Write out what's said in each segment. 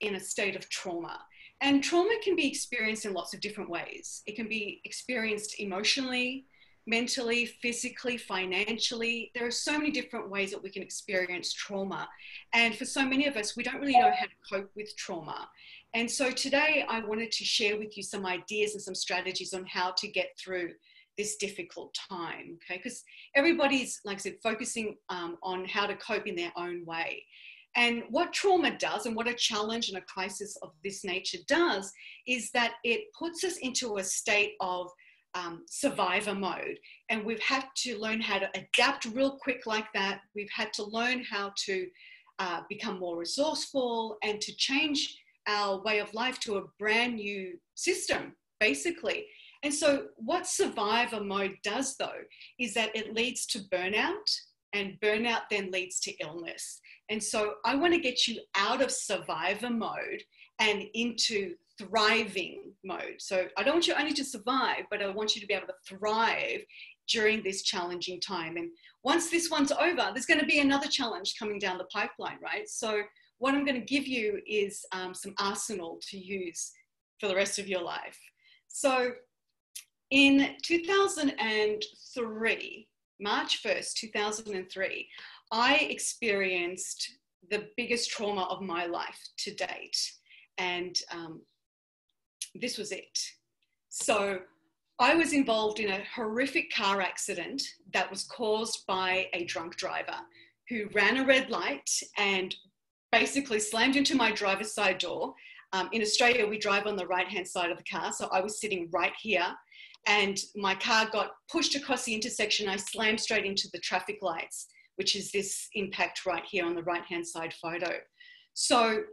in a state of trauma. And trauma can be experienced in lots of different ways. It can be experienced emotionally, mentally, physically, financially. There are so many different ways that we can experience trauma. And for so many of us, we don't really know how to cope with trauma. And so today I wanted to share with you some ideas and some strategies on how to get through this difficult time, okay? Because everybody's, like I said, focusing on how to cope in their own way. And what trauma does, and what a challenge and a crisis of this nature does, is that it puts us into a state of survivor mode. And we've had to learn how to adapt real quick like that. We've had to learn how to become more resourceful and to change our way of life to a brand new system, basically. And so what survivor mode does, though, is that it leads to burnout, and burnout then leads to illness. And so I want to get you out of survivor mode and into thriving mode. So I don't want you only to survive, but I want you to be able to thrive during this challenging time. And once this one's over, there's going to be another challenge coming down the pipeline, right? So what I'm going to give you is some arsenal to use for the rest of your life. So in 2003, March 1st, 2003, I experienced the biggest trauma of my life to date. And this was it. So I was involved in a horrific car accident that was caused by a drunk driver who ran a red light and basically slammed into my driver's side door. In Australia, we drive on the right-hand side of the car. So I was sitting right here, and my car got pushed across the intersection. I slammed straight into the traffic lights, which is this impact right here on the right-hand side photo. So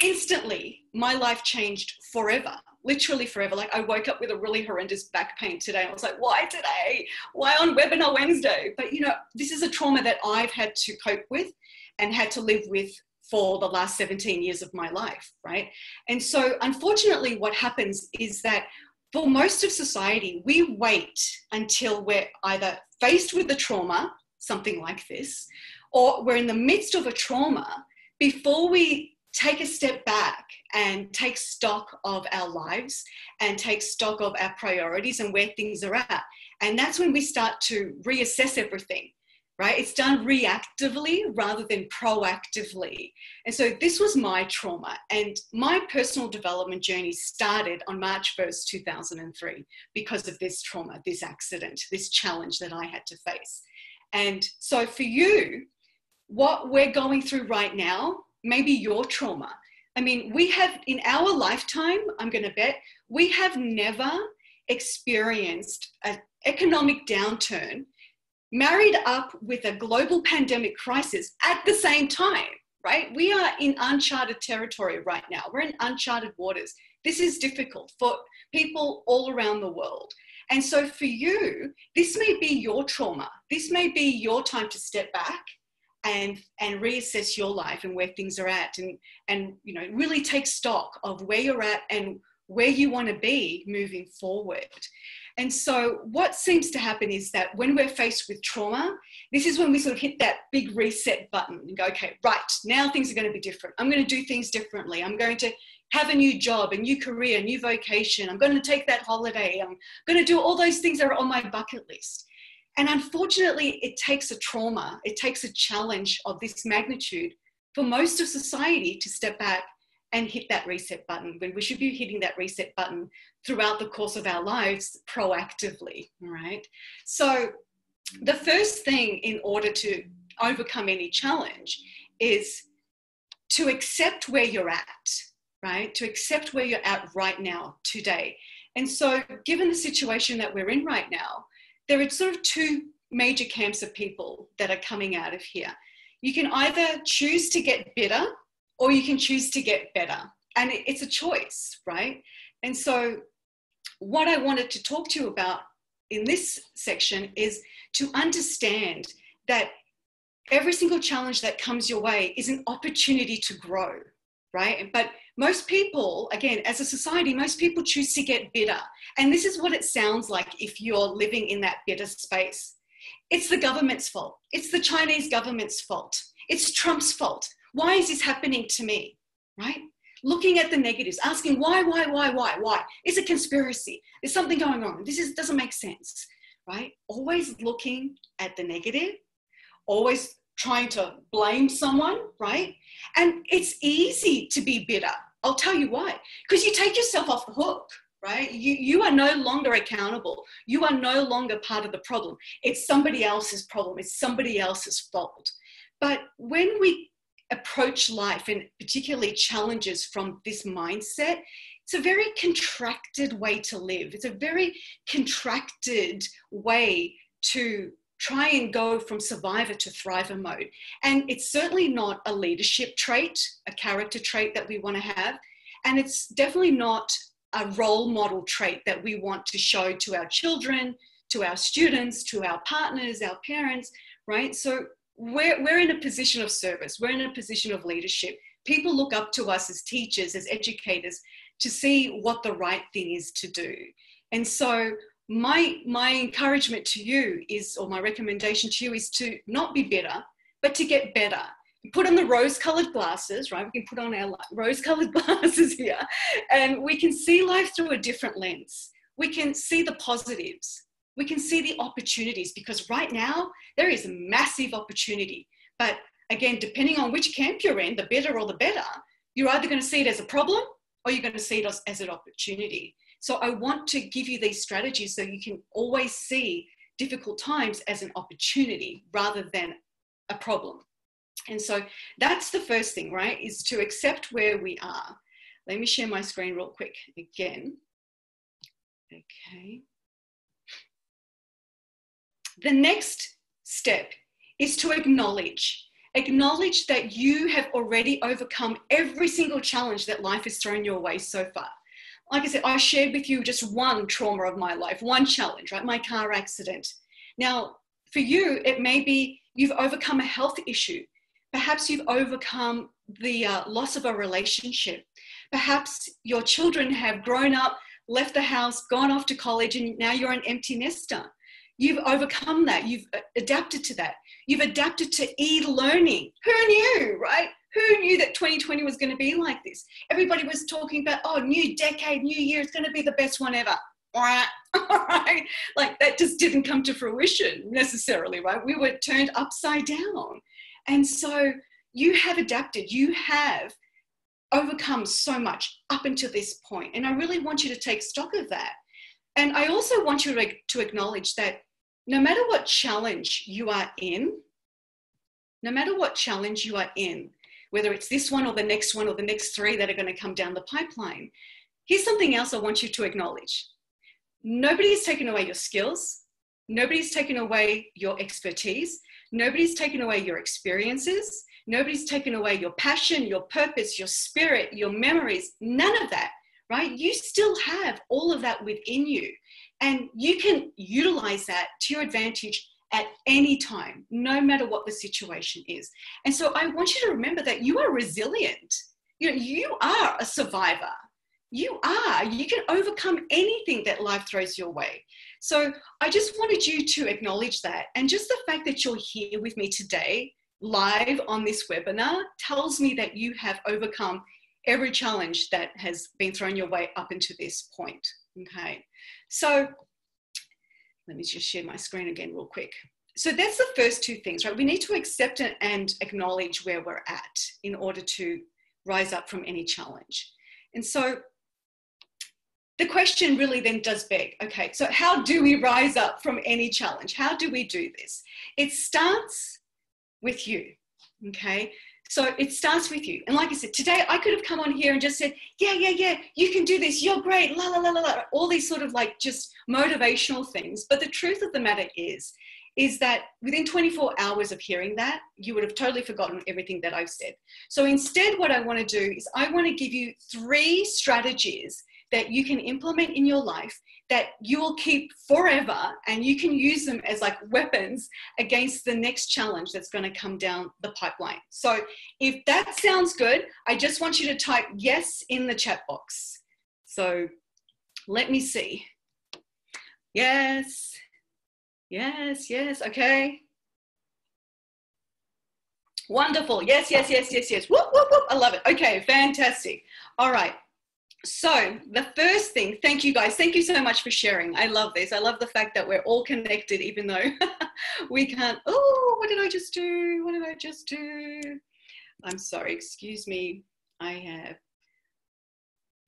instantly, my life changed forever, literally forever. Like I woke up with a really horrendous back pain today. I was like, why today? Why on Webinar Wednesday? But you know, this is a trauma that I've had to cope with and had to live with for the last 17 years of my life, right? And so unfortunately, what happens is that for most of society, we wait until we're either faced with the trauma, something like this, or we're in the midst of a trauma before we take a step back and take stock of our lives and take stock of our priorities and where things are at. And that's when we start to reassess everything, right? It's done reactively rather than proactively. And so this was my trauma, and my personal development journey started on March 1st, 2003, because of this trauma, this accident, this challenge that I had to face. And so for you, what we're going through right now, maybe your trauma. I mean, we have in our lifetime, I'm going to bet, we have never experienced an economic downturn married up with a global pandemic crisis at the same time, right? We are in uncharted territory right now. We're in uncharted waters. This is difficult for people all around the world. And so for you, this may be your trauma. This may be your time to step back and reassess your life and where things are at, and you know, really take stock of where you're at and where you want to be moving forward. And so what seems to happen is that when we're faced with trauma, this is when we sort of hit that big reset button and go, okay, right, now things are going to be different. I'm going to do things differently. I'm going to have a new job, a new career, a new vocation. I'm going to take that holiday. I'm going to do all those things that are on my bucket list. And unfortunately, it takes a trauma, it takes a challenge of this magnitude for most of society to step back and hit that reset button, when we should be hitting that reset button throughout the course of our lives proactively, right? So the first thing in order to overcome any challenge is to accept where you're at, right? To accept where you're at right now, today. And so given the situation that we're in right now, there are sort of two major camps of people that are coming out of here. You can either choose to get bitter, or you can choose to get better. And it's a choice, right? And so what I wanted to talk to you about in this section is to understand that every single challenge that comes your way is an opportunity to grow, right? But most people, again, as a society, most people choose to get bitter. And this is what it sounds like if you're living in that bitter space. It's the government's fault. It's the Chinese government's fault. It's Trump's fault. Why is this happening to me, right? looking at the negatives, asking why? It's a conspiracy. There's something going on. Doesn't make sense, right? Always looking at the negative, always trying to blame someone, right? And it's easy to be bitter. I'll tell you why. Because you take yourself off the hook, right? You are no longer accountable. You are no longer part of the problem. It's somebody else's problem. It's somebody else's fault. But when we approach life, and particularly challenges, from this mindset, it's a very contracted way to live. It's a very contracted way to try and go from survivor to thriver mode. And it's certainly not a leadership trait, a character trait that we want to have. And it's definitely not a role model trait that we want to show to our children, to our students, to our partners, our parents, right? So we're in a position of service. We're in a position of leadership. People look up to us as teachers, as educators, to see what the right thing is to do. And so my encouragement to you is, or my recommendation to you is to not be bitter, but to get better. Put on the rose-colored glasses, right? We can put on our rose-colored glasses here, and we can see life through a different lens. We can see the positives. We can see the opportunities, because right now there is massive opportunity. But again, depending on which camp you're in, the bitter or the better, you're either going to see it as a problem or you're going to see it as an opportunity. So I want to give you these strategies so you can always see difficult times as an opportunity rather than a problem. And so that's the first thing, right, is to accept where we are. Let me share my screen real quick again. Okay. The next step is to acknowledge that you have already overcome every single challenge that life has thrown your way so far. Like I said, I shared with you just one trauma of my life, one challenge, right? My car accident. Now, for you, it may be you've overcome a health issue. Perhaps you've overcome the loss of a relationship. Perhaps your children have grown up, left the house, gone off to college, and now you're an empty nester. You've overcome that. You've adapted to that. You've adapted to e-learning. Who knew, right? Who knew that 2020 was going to be like this? Everybody was talking about, oh, new decade, new year, it's going to be the best one ever. Right? Like that just didn't come to fruition necessarily, right? We were turned upside down. And so you have adapted. You have overcome so much up until this point. And I really want you to take stock of that. And I also want you to acknowledge that no matter what challenge you are in, whether it's this one or the next three that are going to come down the pipeline, here's something else I want you to acknowledge. Nobody's taken away your skills. Nobody's taken away your expertise. Nobody's taken away your experiences. Nobody's taken away your passion, your purpose, your spirit, your memories, none of that, right? You still have all of that within you, and you can utilize that to your advantage at any time, no matter what the situation is. And so I want you to remember that you are resilient. You are a survivor. You can overcome anything that life throws your way. So I just wanted you to acknowledge that. And just the fact that you're here with me today, live on this webinar, tells me that you have overcome every challenge that has been thrown your way up until this point. Okay. So let me just share my screen again real quick. So that's the first two things, right? We need to accept it and acknowledge where we're at in order to rise up from any challenge. And so the question really then does beg, okay, so how do we rise up from any challenge? How do we do this? It starts with you, okay? So it starts with you. And like I said, today I could have come on here and just said, yeah, you can do this, you're great, la, la, la, la, la, all these sort of like just motivational things. But the truth of the matter is that within 24 hours of hearing that, you would have totally forgotten everything that I've said. So instead, what I want to do is I want to give you 3 strategies that you can implement in your life that you will keep forever, and you can use them as like weapons against the next challenge that's going to come down the pipeline. So if that sounds good, I just want you to type yes in the chat box. So let me see. Yes. Okay. Wonderful. Yes. Whoop. I love it. Okay, fantastic. All right. So the first thing, thank you guys. Thank you so much for sharing. I love this. I love the fact that we're all connected, even though we can't. Oh, what did I just do? What did I just do? I'm sorry, excuse me. I have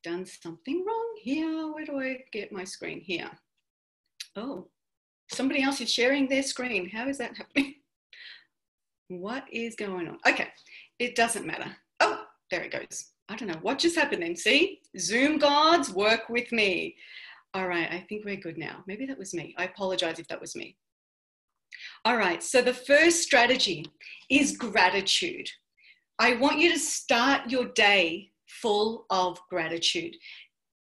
done something wrong here. Where do I get my screen? Here. Oh, somebody else is sharing their screen. How is that happening? What is going on? Okay, it doesn't matter. Oh, there it goes. I don't know what just happened then. See, Zoom gods, work with me. All right, I think we're good now. Maybe that was me. I apologize if that was me. All right, so the first strategy is gratitude. I want you to start your day full of gratitude.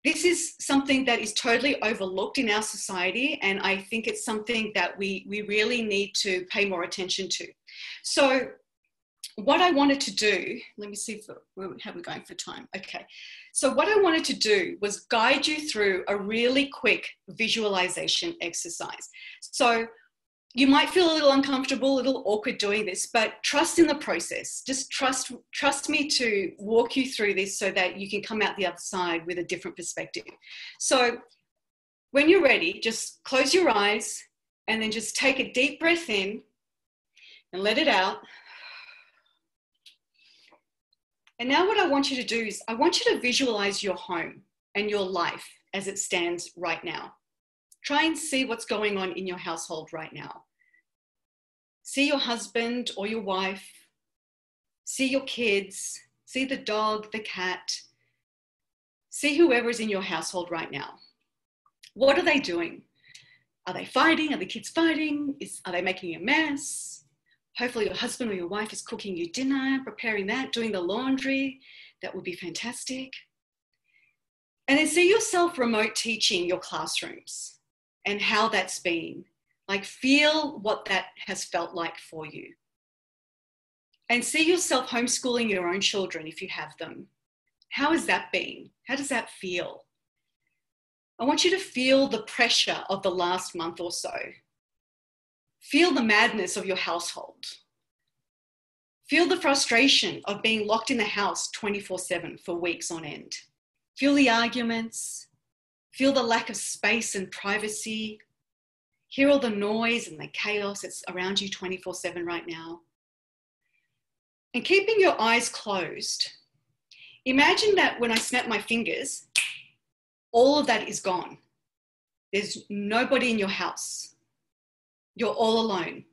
This is something that is totally overlooked in our society, and I think it's something that we really need to pay more attention to. So what I wanted to do, let me see how we're going for time. Okay, so what I wanted to do was guide you through a really quick visualization exercise. So you might feel a little uncomfortable, a little awkward doing this, but trust in the process. Just trust me to walk you through this so that you can come out the other side with a different perspective. So when you're ready, just close your eyes and then just take a deep breath in and let it out. And now what I want you to do is I want you to visualize your home and your life as it stands right now. Try and see what's going on in your household right now. See your husband or your wife, see your kids, see the dog, the cat, see whoever is in your household right now. What are they doing? Are they fighting? Are the kids fighting? Are they making a mess? Hopefully your husband or your wife is cooking you dinner, preparing that, doing the laundry. That would be fantastic. And then see yourself remote teaching your classrooms and how that's been. Like feel what that has felt like for you. And see yourself homeschooling your own children if you have them. How has that been? How does that feel? I want you to feel the pressure of the last month or so. Feel the madness of your household. Feel the frustration of being locked in the house 24/7 for weeks on end. Feel the arguments. Feel the lack of space and privacy. Hear all the noise and the chaos that's around you 24/7 right now. And keeping your eyes closed, imagine that when I snap my fingers, all of that is gone. There's nobody in your house. You're all alone.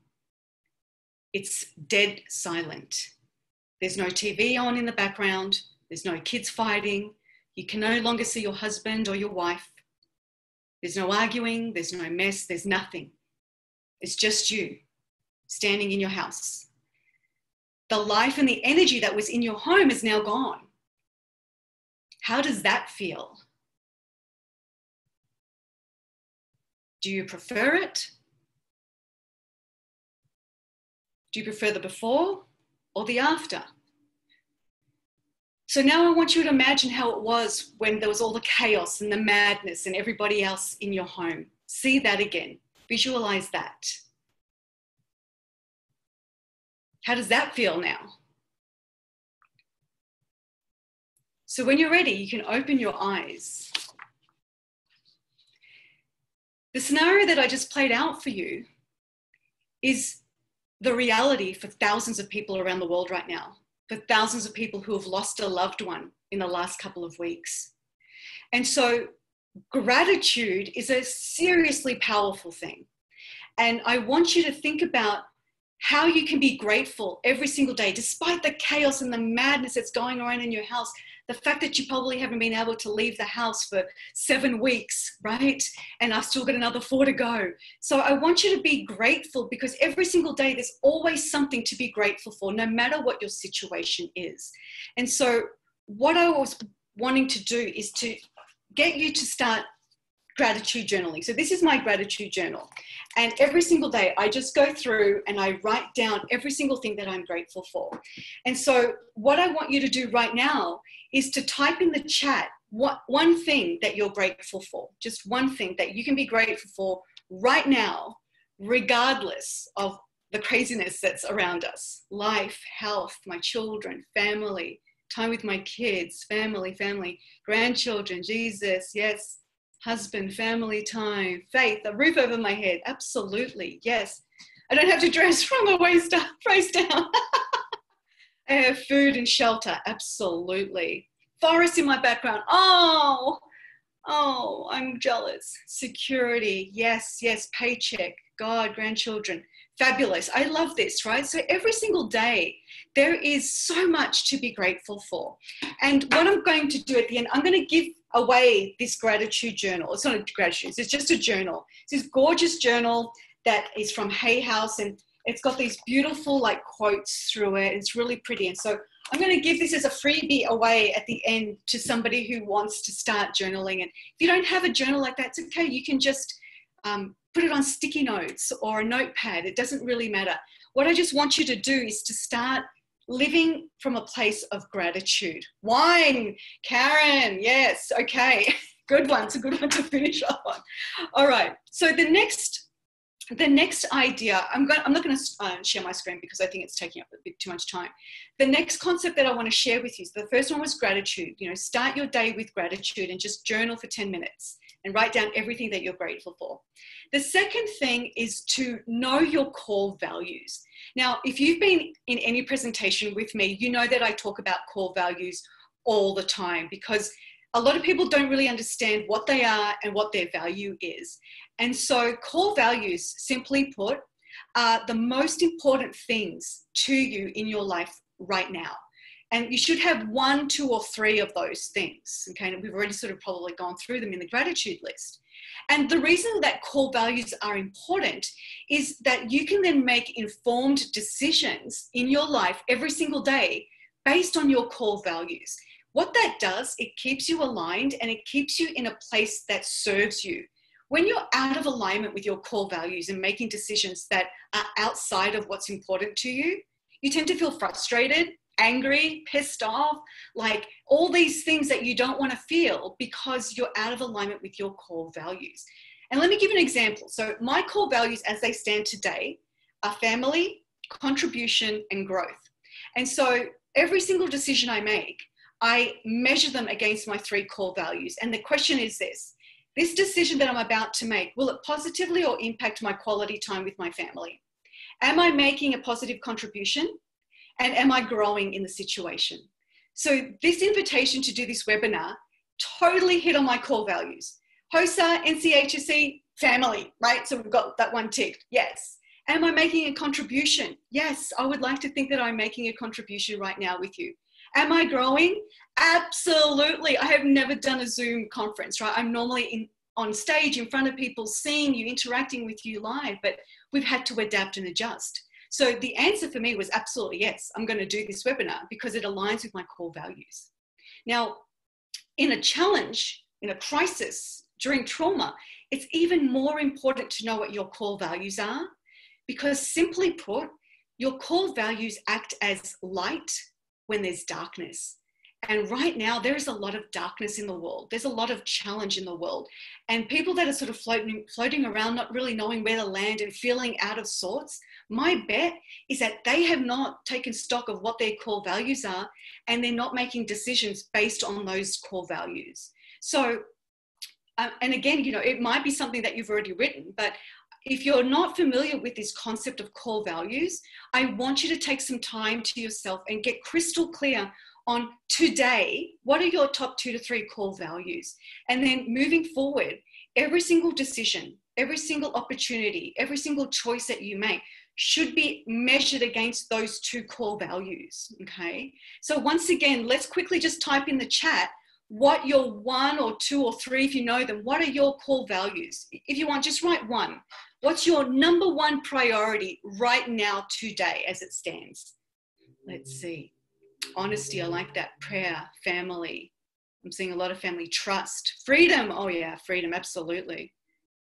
It's dead silent. There's no TV on in the background. There's no kids fighting. You can no longer see your husband or your wife. There's no arguing. There's no mess. There's nothing. It's just you standing in your house. The life and the energy that was in your home is now gone. How does that feel? Do you prefer it? Do you prefer the before or the after? So now I want you to imagine how it was when there was all the chaos and the madness and everybody else in your home. See that again. Visualize that. How does that feel now? So when you're ready, you can open your eyes. The scenario that I just played out for you is the reality for thousands of people around the world right now, for thousands of people who have lost a loved one in the last couple of weeks. And so gratitude is a seriously powerful thing. And I want you to think about how you can be grateful every single day, despite the chaos and the madness that's going on in your house. The fact that you probably haven't been able to leave the house for 7 weeks, right? And I've still got another 4 to go. So I want you to be grateful because every single day there's always something to be grateful for, no matter what your situation is. And so what I was wanting to do is to get you to start gratitude journaling. So this is my gratitude journal. And every single day I just go through and I write down every single thing that I'm grateful for. And so what I want you to do right now is to type in the chat one thing that you're grateful for, just one thing that you can be grateful for right now, regardless of the craziness that's around us, life, health, my children, family, time with my kids, family, grandchildren, Jesus, yes, husband, family time, faith, a roof over my head, absolutely, yes. I don't have to dress from the waist down. I have food and shelter, absolutely. Forest in my background, oh, I'm jealous. Security, yes, paycheck, God, grandchildren, fabulous. I love this, right? So every single day, there is so much to be grateful for. And what I'm going to do at the end, I'm going to give away this gratitude journal. It's not a gratitude, it's just a journal. It's this gorgeous journal that is from Hay House, and it's got these beautiful like quotes through it. It's really pretty. And so I'm going to give this as a freebie away at the end to somebody who wants to start journaling. And if you don't have a journal like that, it's okay. You can just put it on sticky notes or a notepad. It doesn't really matter. What I just want you to do is to start living from a place of gratitude. Wine, Karen, yes, okay. Good one. It's a good one to finish off on. All right. So the next idea, I'm not going to share my screen because I think it's taking up a bit too much time. The next concept that I want to share with you, so the first one was gratitude. You know, start your day with gratitude and just journal for 10 minutes and write down everything that you're grateful for. The second thing is to know your core values. Now, if you've been in any presentation with me, you know that I talk about core values all the time because a lot of people don't really understand what they are and what their value is. And so core values, simply put, are the most important things to you in your life right now. And you should have 1, 2, or 3 of those things. Okay, and we've already sort of probably gone through them in the gratitude list. And the reason that core values are important is that you can then make informed decisions in your life every single day based on your core values. What that does, it keeps you aligned and it keeps you in a place that serves you. When you're out of alignment with your core values and making decisions that are outside of what's important to you, you tend to feel frustrated, angry, pissed off, like all these things that you don't want to feel because you're out of alignment with your core values. And let me give you an example. So my core values as they stand today are family, contribution, and growth. And so every single decision I make, I measure them against my 3 core values. And the question is this decision that I'm about to make, will it positively or impact my quality time with my family? Am I making a positive contribution? And am I growing in the situation? So this invitation to do this webinar totally hit on my core values. HSEA, NCHSE, family, right? So we've got that one ticked, yes. Am I making a contribution? Yes, I would like to think that I'm making a contribution right now with you. Am I growing? Absolutely. I have never done a Zoom conference, right? I'm normally on stage in front of people, seeing you, interacting with you live, but we've had to adapt and adjust. So the answer for me was absolutely yes, I'm going to do this webinar because it aligns with my core values. Now, in a challenge, in a crisis, during trauma, it's even more important to know what your core values are because simply put, your core values act as light when there's darkness. And right now, there is a lot of darkness in the world. There's a lot of challenge in the world. And people that are sort of floating around, not really knowing where to land and feeling out of sorts, my bet is that they have not taken stock of what their core values are, and they're not making decisions based on those core values. So, and again, you know, it might be something that you've already written, but if you're not familiar with this concept of core values, I want you to take some time to yourself and get crystal clear on today, what are your top 2 to 3 core values? And then moving forward, every single decision, every single opportunity, every single choice that you make should be measured against those 2 core values, okay? So once again, let's quickly just type in the chat what your 1 or 2 or 3, if you know them, what are your core values? If you want, just write 1. What's your number 1 priority right now today as it stands? Let's see. Honesty, I like that. Prayer, family. I'm seeing a lot of family. Trust, freedom. Oh yeah, freedom, absolutely.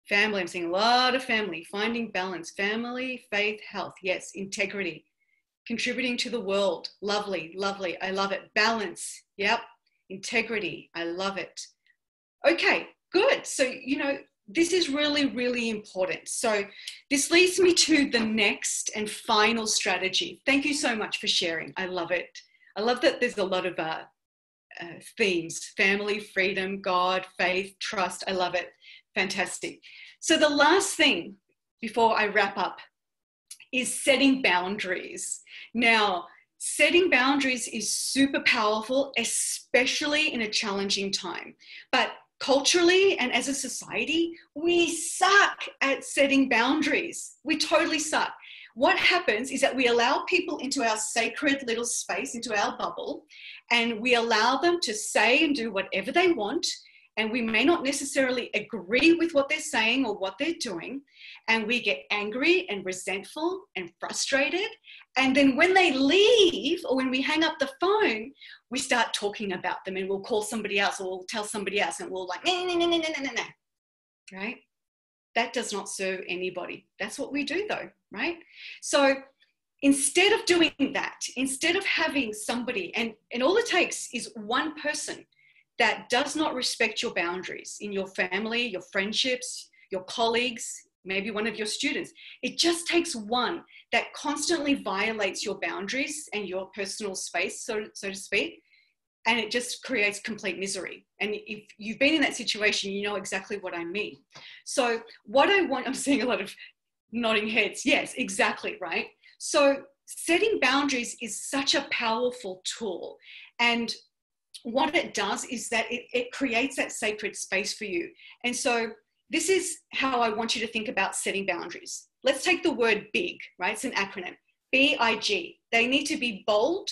Family, I'm seeing a lot of family. Finding balance, family, faith, health. Yes, integrity. Contributing to the world. Lovely, lovely. I love it. Balance. Yep. Integrity. I love it. Okay, good. So, you know, this is really, really important. So this leads me to the next and final strategy. Thank you so much for sharing. I love it. I love that there's a lot of themes: family, freedom, God, faith, trust. I love it. Fantastic. So the last thing before I wrap up is setting boundaries. Now, setting boundaries is super powerful, especially in a challenging time. But culturally and as a society, we suck at setting boundaries. We totally suck. What happens is that we allow people into our sacred little space, into our bubble, and we allow them to say and do whatever they want. And we may not necessarily agree with what they're saying or what they're doing. And we get angry and resentful and frustrated. And then when they leave, or when we hang up the phone, we start talking about them, and we'll call somebody else, or we'll tell somebody else, and we'll like, nah. Right? That does not serve anybody. That's what we do though, right? So instead of doing that, instead of having somebody, and all it takes is one person that does not respect your boundaries in your family, your friendships, your colleagues, maybe one of your students. It just takes one that constantly violates your boundaries and your personal space, so to speak, and it just creates complete misery. And if you've been in that situation, you know exactly what I mean. So what I want, I'm seeing a lot of nodding heads. Yes, exactly, right? So setting boundaries is such a powerful tool. And what it does is that it creates that sacred space for you. And so this is how I want you to think about setting boundaries. Let's take the word big, right? It's an acronym, B-I-G. They need to be bold.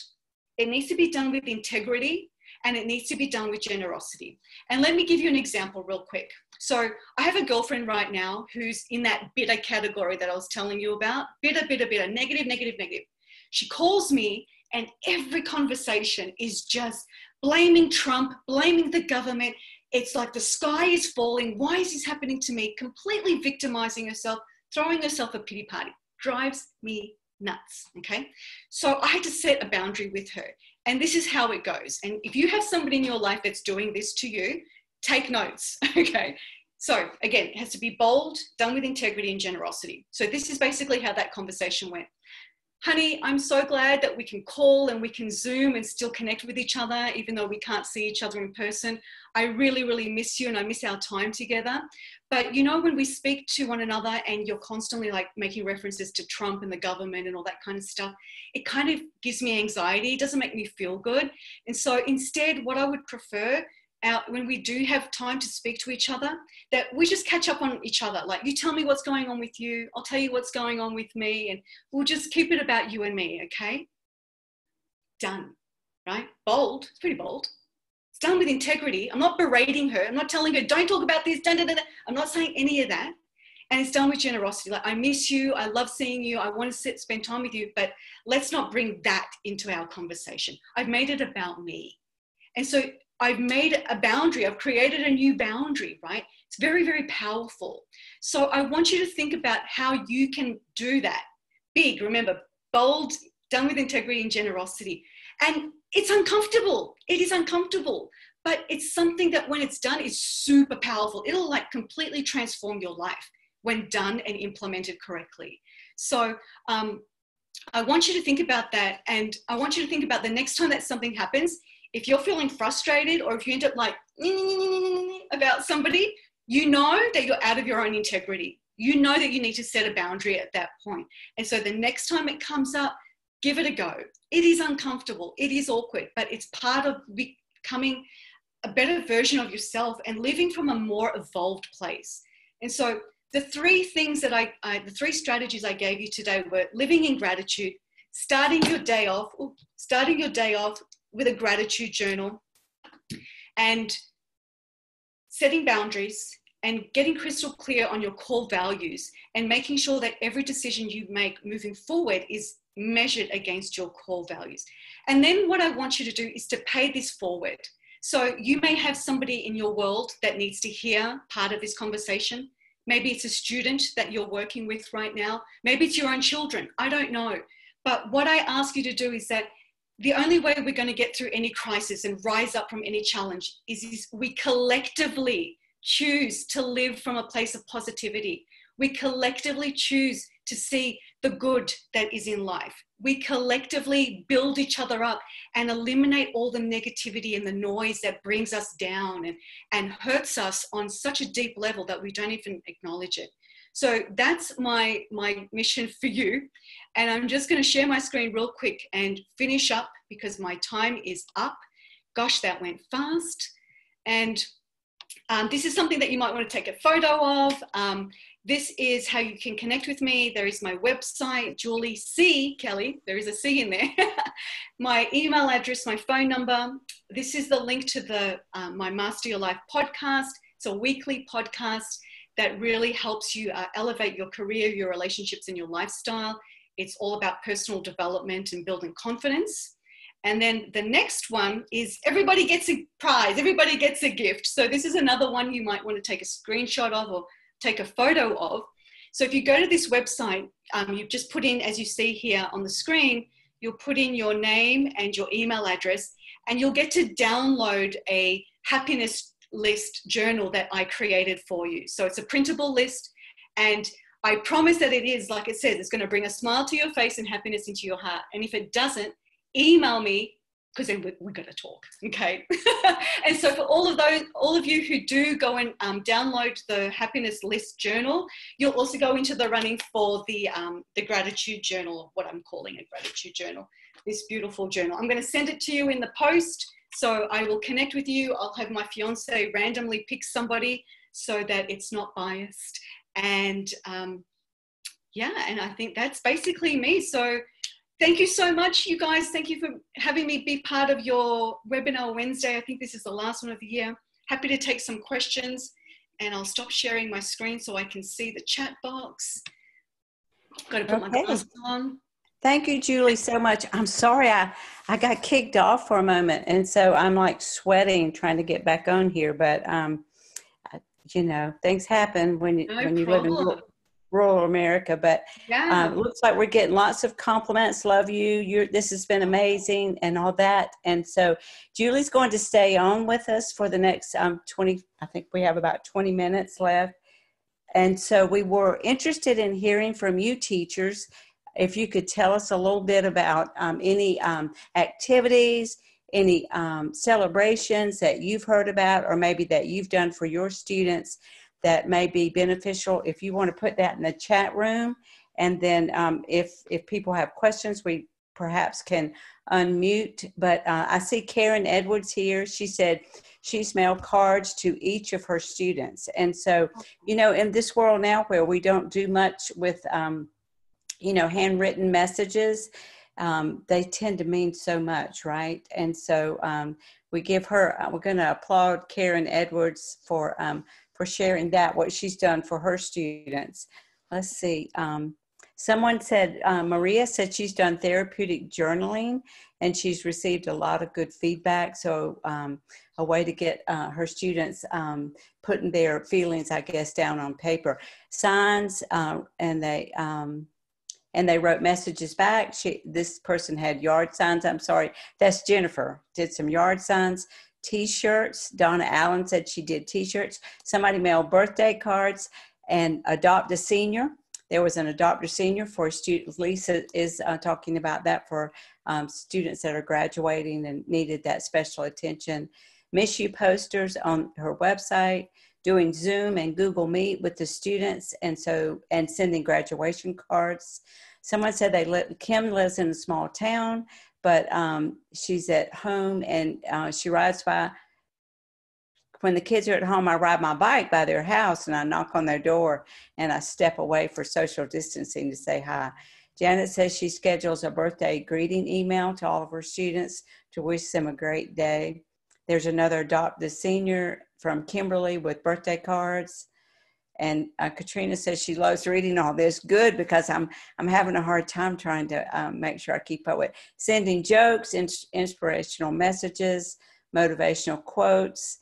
It needs to be done with integrity, and it needs to be done with generosity. And let me give you an example real quick. So I have a girlfriend right now who's in that bitter category that I was telling you about. Bitter, negative. She calls me, and every conversation is just blaming Trump, blaming the government. It's like the sky is falling. Why is this happening to me? Completely victimizing herself, throwing herself a pity party. Drives me nuts, okay? So I had to set a boundary with her. And this is how it goes. And if you have somebody in your life that's doing this to you, take notes, okay? So again, it has to be bold, done with integrity and generosity. So this is basically how that conversation went. Honey, I'm so glad that we can call and we can Zoom and still connect with each other, even though we can't see each other in person. I really, really miss you, and I miss our time together. But you know, when we speak to one another and you're constantly like making references to Trump and the government and all that kind of stuff, it kind of gives me anxiety. It doesn't make me feel good. And so instead, what I would prefer, when we do have time to speak to each other, that we just catch up on each other. Like, you tell me what's going on with you, I'll tell you what's going on with me, and we'll just keep it about you and me, okay? Done, right? Bold, it's pretty bold. It's done with integrity. I'm not berating her. I'm not telling her, don't talk about this, I'm not saying any of that. And it's done with generosity. Like, I miss you, I love seeing you, I want to spend time with you, but let's not bring that into our conversation. I've made it about me. And so I've made a boundary, I've created a new boundary, right? It's very, very powerful. So I want you to think about how you can do that. Big, remember, bold, done with integrity and generosity. And it's uncomfortable. It is uncomfortable, but it's something that when it's done is super powerful. It'll like completely transform your life when done and implemented correctly. So I want you to think about that. And I want you to think about the next time that something happens, if you're feeling frustrated, or if you end up like about somebody, you know that you're out of your own integrity. You know that you need to set a boundary at that point. And so the next time it comes up, give it a go. It is uncomfortable. It is awkward, but it's part of becoming a better version of yourself and living from a more evolved place. And so the three things that the three strategies I gave you today were living in gratitude, starting your day off with a gratitude journal, and setting boundaries, and getting crystal clear on your core values, and making sure that every decision you make moving forward is measured against your core values. And then what I want you to do is to pay this forward. So you may have somebody in your world that needs to hear part of this conversation. Maybe it's a student that you're working with right now. Maybe it's your own children. I don't know. But what I ask you to do is that the only way we're going to get through any crisis and rise up from any challenge is we collectively choose to live from a place of positivity. We collectively choose to see the good that is in life. we collectively build each other up and eliminate all the negativity and the noise that brings us down and hurts us on such a deep level that we don't even acknowledge it. So that's my mission for you. And I'm just going to share my screen real quick and finish up because my time is up. Gosh, that went fast. And this is something that you might want to take a photo of. This is how you can connect with me. There is my website, Julie C. Kelly. There is a C in there. My email address, my phone number. This is the link to my Master Your Life podcast. It's a weekly podcast that really helps you elevate your career, your relationships, and your lifestyle. It's all about personal development and building confidence. And then the next one is everybody gets a prize, everybody gets a gift. So this is another one you might want to take a screenshot of or take a photo of. So if you go to this website, you just put in, as you see here on the screen, you'll put in your name and your email address, and you'll get to download a happiness list journal that I created for you. So it's a printable list, and I promise that it is, like it says, it's going to bring a smile to your face and happiness into your heart. And if it doesn't, email me, because then we're going to talk, okay? And so for all of you who do go and download the happiness list journal, you'll also go into the running for the gratitude journal, what I'm calling a gratitude journal, this beautiful journal. I'm going to send it to you in the post. So I will connect with you. I'll have my fiance randomly pick somebody so that it's not biased. And yeah, and I think that's basically me. So thank you so much, you guys. Thank you for having me be part of your webinar Wednesday. I think this is the last one of the year. Happy to take some questions, and I'll stop sharing my screen so I can see the chat box. I've got to put my glasses on. Thank you, Julie, so much. I'm sorry I got kicked off for a moment, and so I'm like sweating trying to get back on here. But you know, things happen when you live in rural America. But yeah, looks like we're getting lots of compliments. Love you. This has been amazing, and all that. And so Julie's going to stay on with us for the next 20. I think we have about 20 minutes left. And so we were interested in hearing from you, teachers. If you could tell us a little bit about any activities, any celebrations that you've heard about, or maybe that you've done for your students that may be beneficial. If you want to put that in the chat room, and then if people have questions, we perhaps can unmute. But I see Karen Edwards here. She said she's mailed cards to each of her students. And so, you know, in this world now where we don't do much with you know, handwritten messages, they tend to mean so much, right? And so we give her, we're going to applaud Karen Edwards for sharing that, what she's done for her students. Let's see. Someone said, Maria said she's done therapeutic journaling, and she's received a lot of good feedback. So a way to get her students putting their feelings, I guess, down on paper. Signs, and they wrote messages back. This person had yard signs. I'm sorry, that's Jennifer, did some yard signs. T-shirts, Donna Allen said she did T-shirts. Somebody mailed birthday cards, and Adopt a Senior. There was an Adopt a Senior for students. Lisa is talking about that for students that are graduating and needed that special attention. Miss You posters on her website, doing Zoom and Google Meet with the students, and sending graduation cards. Someone said Kim lives in a small town, but she's at home, and she rides by. When the kids are at home, I ride my bike by their house, and I knock on their door, and I step away for social distancing to say hi. Janet says she schedules a birthday greeting email to all of her students to wish them a great day. There's another Adopt a Senior from Kimberly with birthday cards. And Katrina says she loves reading all this. Good, because I'm having a hard time trying to make sure I keep up with sending jokes, inspirational messages, motivational quotes,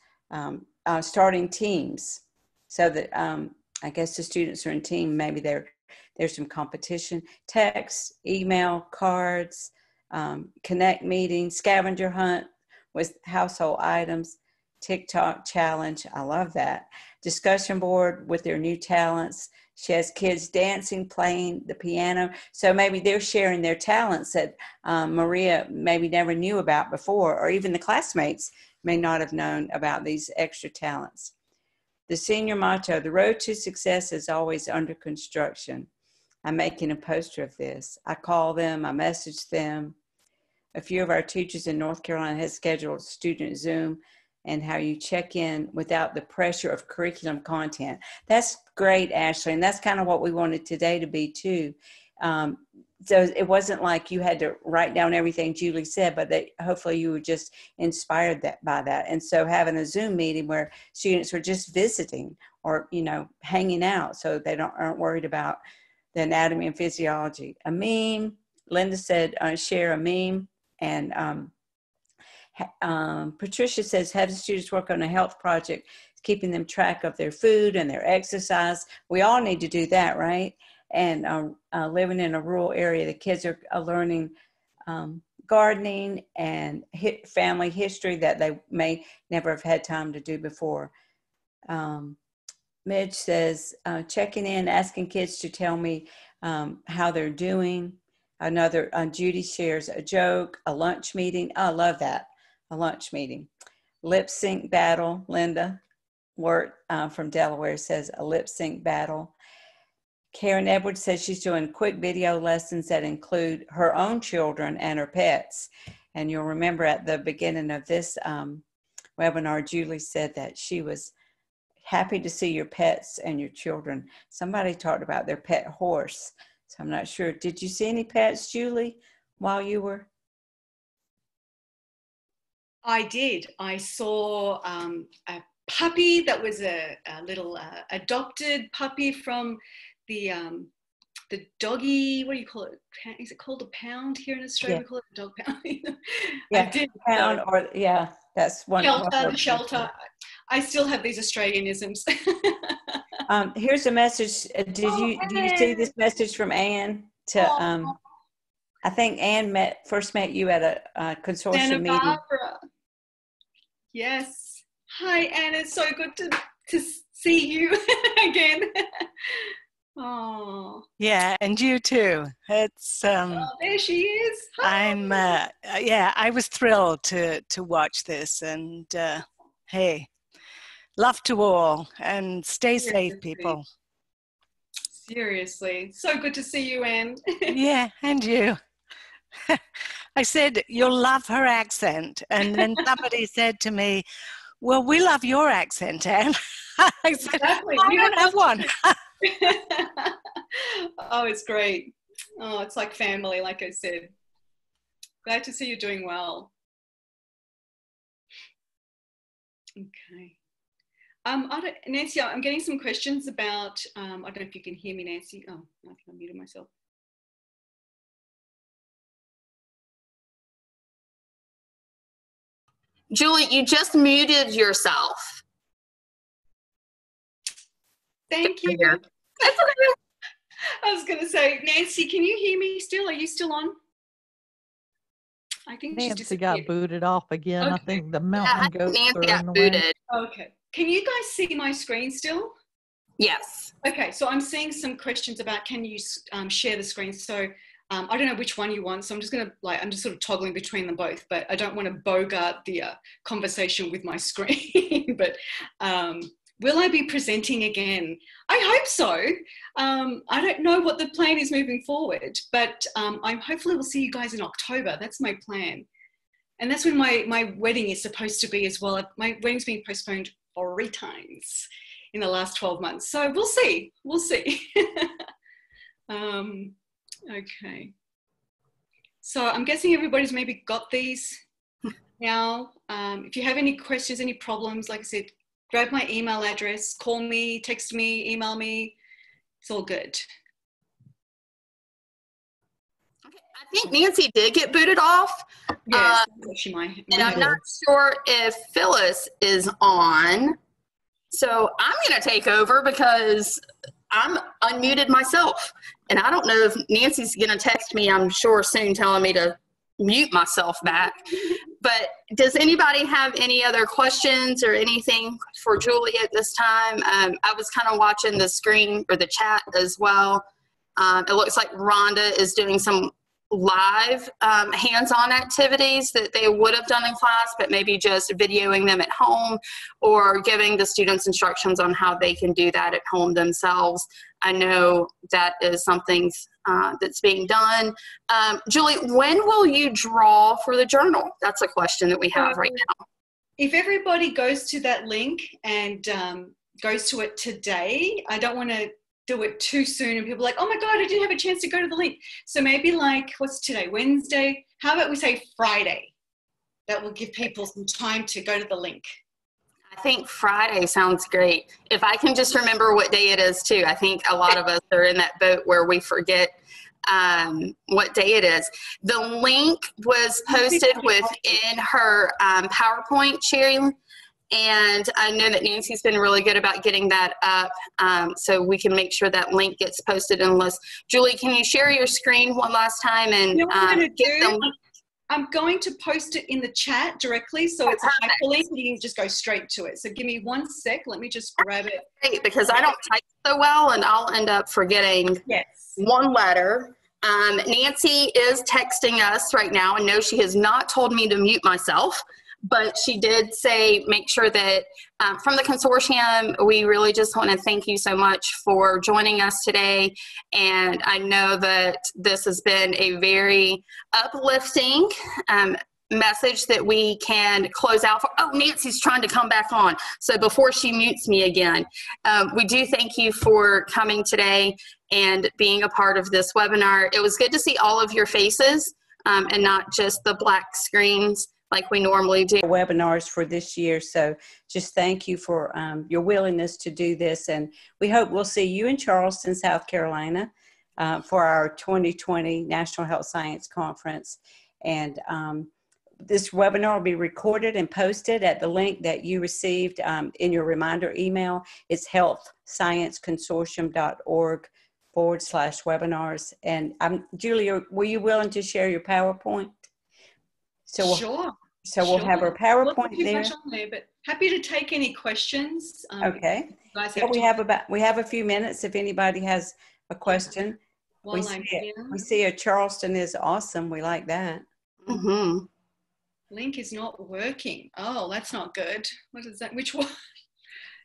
starting teams. So that I guess the students are in team. Maybe there's some competition. Text, email, cards, connect meetings, scavenger hunt with household items, TikTok challenge. I love that. Discussion board with their new talents, She has kids dancing, playing the piano. So maybe they're sharing their talents that Maria maybe never knew about before, or even the classmates may not have known about these extra talents. The senior motto, the road to success is always under construction. I'm making a poster of this. I call them, I message them. A few of our teachers in North Carolina have scheduled student Zoom and how you check in without the pressure of curriculum content. That's great, Ashley, and that's kind of what we wanted today to be too. So it wasn't like you had to write down everything Julie said, but that hopefully you were just inspired by that. And so having a Zoom meeting where students are just visiting or, hanging out so they aren't worried about the anatomy and physiology. A meme, Linda said, share a meme. And Patricia says, have the students work on a health project, keeping them track of their food and their exercise. We all need to do that, right? And living in a rural area, the kids are learning gardening and family history that they may never have had time to do before. Midge says, checking in, asking kids to tell me how they're doing. Another, Judy shares a joke, a lunch meeting. Oh, I love that, a lunch meeting. Lip sync battle, Linda Wirt from Delaware says a lip sync battle. Karen Edwards says she's doing quick video lessons that include her own children and her pets. And you'll remember at the beginning of this webinar, Julie said that she was happy to see your pets and your children. Somebody talked about their pet horse. So I'm not sure. Did you see any pets, Julie, while you were? I did. I saw a puppy that was a little adopted puppy from the doggy, what do you call it? Is it called a pound here in Australia? Yeah. We call it a dog pound. Yeah, I did. Pound or, yeah, that's one. Shelter. I still have these Australianisms. Here's a message. Do you see this message from Anne? I think Anne first met you at a consortium Santa meeting. Barbara. Yes. Hi, Anne. It's so good to see you again. Oh. Yeah, and you too. It's there she is. Hi. I was thrilled to watch this, and hey, love to all, and stay safe, people. Seriously, so good to see you, Anne. Yeah, and you. I said, you'll love her accent, and then somebody said to me, well, we love your accent, Anne. I said, exactly. I don't have one. Oh, it's great. Oh, it's like family, like I said. Glad to see you doing well. Okay. Nancy, I'm getting some questions about, I don't know if you can hear me, Nancy. Oh, I think I muted myself. Julie, you just muted yourself. Thank you. That's okay. I was going to say, Nancy, can you hear me still? Are you still on? I think Nancy got booted off again. Okay. I think the mountain goats Nancy are got in the booted. way. Okay. Can you guys see my screen still? Yes. Okay, so I'm seeing some questions about can you share the screen. So I don't know which one you want, so I'm just going to I'm just sort of toggling between them both, but I don't want to bogart the conversation with my screen. But will I be presenting again? I hope so. I don't know what the plan is moving forward, but I hopefully will see you guys in October. That's my plan. And that's when my wedding is supposed to be as well. My wedding's been postponed 3 times in the last 12 months. So we'll see. We'll see. Okay. So I'm guessing everybody's maybe got these now. If you have any questions, any problems, like I said, grab my email address, call me, text me, email me. It's all good. Okay. I think Nancy did get booted off. Yes, she might. And I'm not sure if Phyllis is on. So I'm going to take over because I'm unmuted myself. And I don't know if Nancy's going to text me, I'm sure, soon telling me to mute myself back. But does anybody have any other questions or anything for Julie at this time? I was kind of watching the screen or the chat as well. It looks like Rhonda is doing some live hands-on activities that they would have done in class, but maybe just videoing them at home or giving the students instructions on how they can do that at home themselves. I know that is something that's being done. Julie, when will you draw for the journal? That's a question that we have right now. If everybody goes to that link and goes to it today, I don't want to do it too soon and people are like, oh my God, I didn't have a chance to go to the link. So maybe like, what's today, Wednesday? How about we say Friday? That will give people some time to go to the link. I think Friday sounds great. If I can just remember what day it is too. I think a lot of us are in that boat where we forget what day it is. The link was posted within her PowerPoint, Sherry. And I know that Nancy's been really good about getting that up, so we can make sure that link gets posted. Unless, Julie, can you share your screen one last time and get the link? I'm going to post it in the chat directly, so it's a hyperlink and you can just go straight to it. So give me 1 sec. Let me just grab it. Great, because I don't type so well, and I'll end up forgetting one letter. Nancy is texting us right now, and no, she has not told me to mute myself. But she did say, make sure that from the consortium, we really just want to thank you so much for joining us today. And I know that this has been a very uplifting message that we can close out for. Oh, Nancy's trying to come back on. So before she mutes me again, we do thank you for coming today and being a part of this webinar. It was good to see all of your faces and not just the black screens like we normally do. Webinars for this year. So just thank you for your willingness to do this. And we hope we'll see you in Charleston, South Carolina for our 2020 National Health Science Conference. And this webinar will be recorded and posted at the link that you received in your reminder email. It's healthscienceconsortium.org/webinars. And Julia, were you willing to share your PowerPoint? So sure. So we'll have our PowerPoint there. But happy to take any questions. Okay. Yeah, we have a few minutes if anybody has a question. We see a Charleston is awesome. We like that. Mm-hmm. Link is not working. Oh, that's not good. What is that? Which one?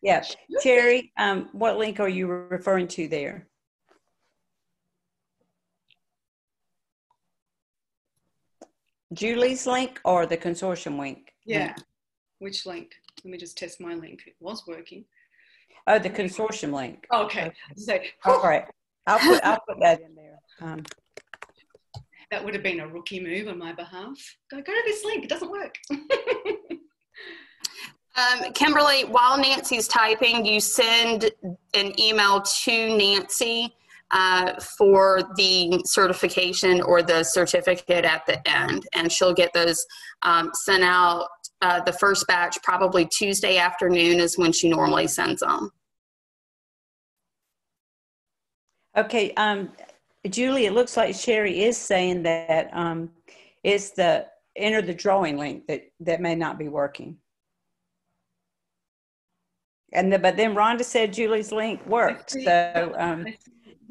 Yeah. Terry, what link are you referring to there? Julie's link or the consortium link? Yeah. Which link? Let me just test my link. It was working. Oh, the consortium link. Okay. So, all right. I'll put that in there. That would have been a rookie move on my behalf. Go to this link. It doesn't work. Kimberly, while Nancy's typing, you send an email to Nancy for the certification or the certificate at the end, and she'll get those sent out. The first batch, probably Tuesday afternoon, is when she normally sends them. Okay, Julie, it looks like Sherry is saying that it's the enter the drawing link that may not be working. And but then Rhonda said Julie's link worked. So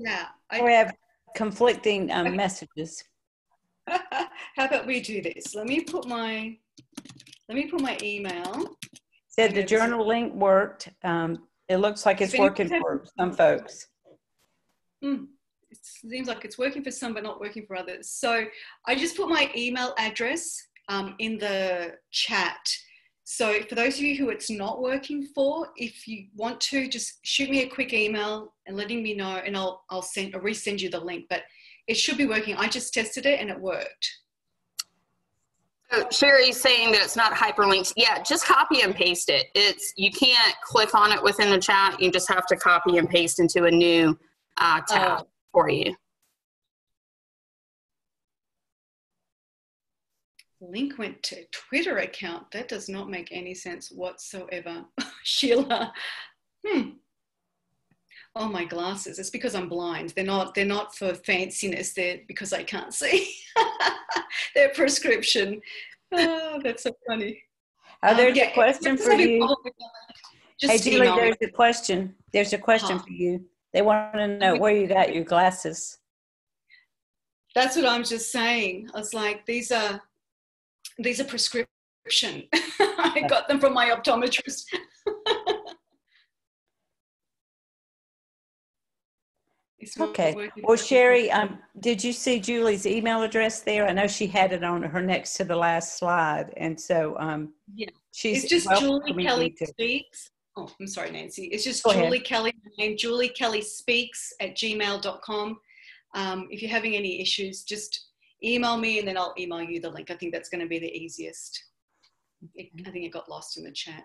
yeah, we have conflicting messages. How about we do this? Let me put my email. Said the journal link worked. It looks like it's working for some folks. It seems like it's working for some, but not working for others. So I just put my email address in the chat. So for those of you who it's not working for, if you want to, just shoot me a quick email and letting me know, and I'll resend you the link. But it should be working. I just tested it and it worked. So Sherry's saying that it's not hyperlinked. Yeah, just copy and paste it. You can't click on it within the chat. You just have to copy and paste into a new tab for you. Link went to Twitter account. That does not make any sense whatsoever. Sheila. Oh, my glasses. It's because I'm blind. They're not for fanciness. They're because I can't see. They're prescription. Oh, that's so funny. Oh, there's a question for you. Hey, Julie, there's a question. There's a question for you. They want to know where you got your glasses. That's what I'm just saying. I was like, these are prescription. I got them from my optometrist. Okay. Well, Sherry, did you see Julie's email address there? I know she had it on her next to the last slide. And so yeah, she's it's just Julie Kelly Speaks. Oh, I'm sorry, Nancy. It's just Julie Kelly, name Julie Kelly Speaks @gmail.com. If you're having any issues, just email me and then I'll email you the link. I think that's going to be the easiest. I think it got lost in the chat.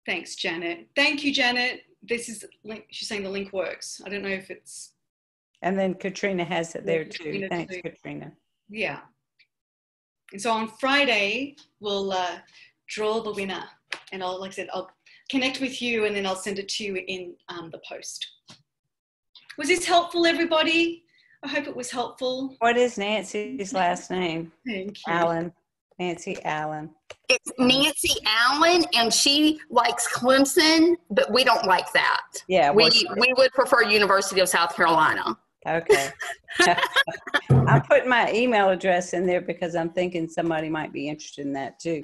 Thanks, Janet. Thank you, Janet. This is link. She's saying the link works. I don't know if it's. And then Katrina has it there too. Thanks, Katrina. Yeah. And so on Friday, we'll draw the winner. And like I said, I'll connect with you and then I'll send it to you in the post. Was this helpful, everybody? I hope it was helpful. What is Nancy's last name? Thank you. Allen. Nancy Allen. It's Nancy Allen, and she likes Clemson, but we don't like that. Yeah. We would prefer University of South Carolina. Okay. I'm putting my email address in there because I'm thinking somebody might be interested in that too.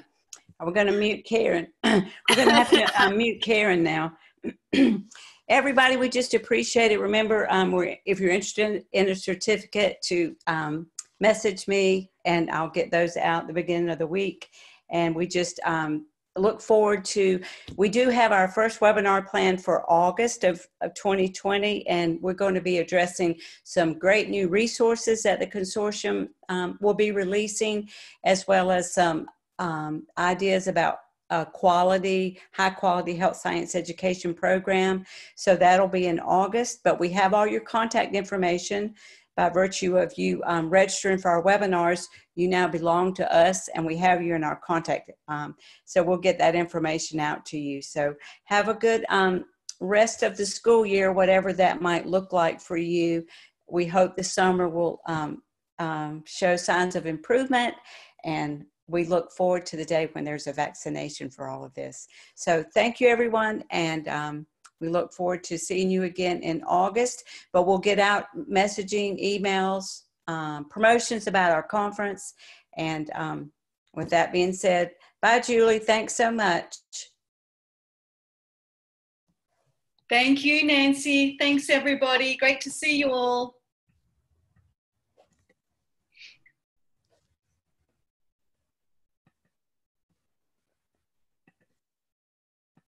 We're going to mute Karen. We're going to have to mute Karen now. Everybody, we just appreciate it. Remember, if you're interested in a certificate, to message me, and I'll get those out at the beginning of the week. And we just look forward to, we do have our first webinar planned for August of 2020, and we're going to be addressing some great new resources that the consortium will be releasing, as well as some ideas about high quality health science education program. So that'll be in August, but we have all your contact information. By virtue of you registering for our webinars, you now belong to us, and we have you in our contact. So we'll get that information out to you. So have a good rest of the school year, whatever that might look like for you. We hope the summer will show signs of improvement, and we look forward to the day when there's a vaccination for all of this. So thank you, everyone, and we look forward to seeing you again in August, but we'll get out messaging, emails, promotions about our conference. And with that being said, bye, Julie. Thanks so much. Thank you, Nancy. Thanks, everybody. Great to see you all.